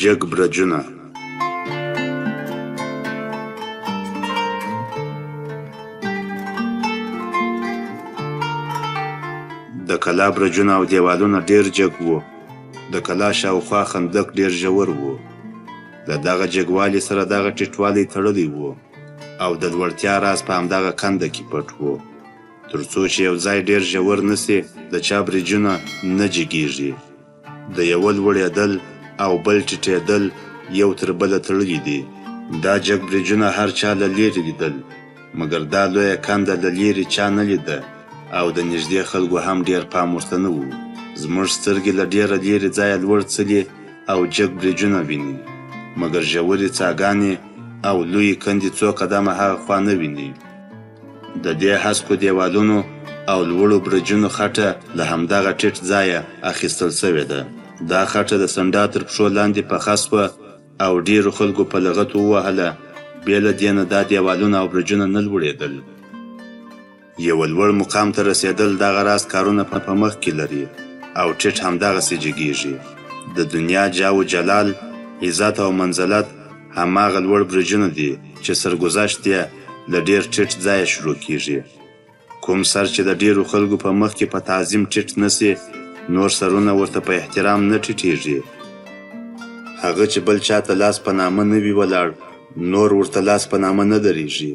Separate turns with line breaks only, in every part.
جګ برجونه. د کلا برجونه او دیوالونه ډیر جګ وو. د کلا شاوخوا خندق ډیر ژور وو. له دغه جګوالي سره دغه ټیټوالی تړلی وو او د لوړتیا راز په همدغه کنده کې پټ وو. تر څو چې یو ځای ډیر ژور نسي، د چا برجونه نه جګیږي. د یوه لوړېدل او بل ټیټېدل یو تر بله تړلي دي. دا جګ برجونه هر چا له لیرې لیدل، مګر دا لویه کنده له لیرې چا نه لیده او د نږدې خلکو هم ډیر پام ورته نه و. زموږ سترګې له ډیره لیرې ځایه لوړ څلي او جګ برجونه ویني، مګر ژورې څاګانې او لویې کندې څو قدمه هغه خوا نه ویني. د دې هسکو دیوالونو او لوړو برجونو خټه له همدغه ټیټ ځایه اخیستل سوې ده. دا خټه د سنډا تر پښو لاندې پخه سوه او ډیرو خلکو په لغتو ووهله. بې له دې نه دا دیوالونه او برجونه نه لوړېدل. یوه لوړ مقام ته رسېدل دغه راز کارونه په مخ کې لري او ټیټ همدغسې جګیږي. د دنیا جاو جلال، عزت او منزلت هماغه لوړ برجونه دي چې سرګذشت یې له ډیر ټیټ ځایه شروع کیږي. کوم سر چې د ډیرو خلکو په مخ کې په تعظیم ټیټ نسي، نور سرونه ورته په احترام نه ټیټیږي. هغه چې بل چاته لاس په نامه نه وي ولاړ، نور ورته لاس په نامه نه دریږي.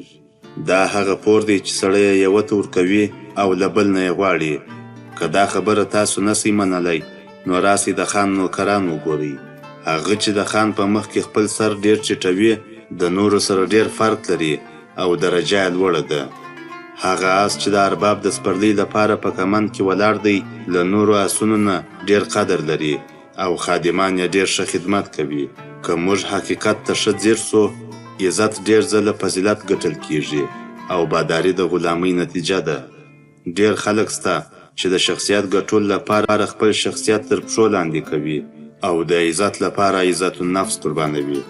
دا هغه پور دی چې سړی یې یوه ته ورکوي او له بل نه یې غواړي. که دا خبره تاسو نسئ منلی، نو راسئ د خان نوکران وګورئ. هغه چې د خان په مخ کې خپل سر ډیر ټیټوي، د نورو سره ډیر فرق لري او درجه یې لوړه ده. هغه آس چې د ارباب د سپرلۍ لپاره په کمند کې ولاړ دی، له نورو آسونو نه ډیر قدر لري او خادمان یې ډیر ښه خدمت کوي. که موږ حقیقت ته ښه ځیر سو، عزت ډیر ځله فضیلت ګټل کیږي او باداري د غلامۍ نتیجه ده. ډیر خلک سته چې د شخصیت ګټلو لپاره خپل شخصیت تر پښو لاندې کوي او د عزت لپاره عزت النفس قربانوي.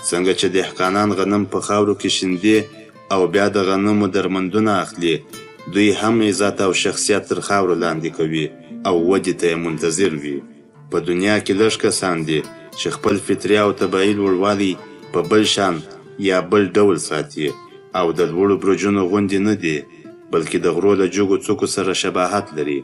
څنګه چې دهقانان غنم په خاورو کې شیندي او بیا د غنمو درمندونه اخلي، دوی هم عزت او شخصیت تر خاورو لاندې کوي او ودې ته یې منتظر وي. په دنیا کې لږ کسان دي چې خپل فطري او طبیعي لوړوالی په بل شان یا بل ډول ساتي او د لوړو برجونو غوندې نه دي، بلکې د غرو له جګو څوکو سره شباهت لري.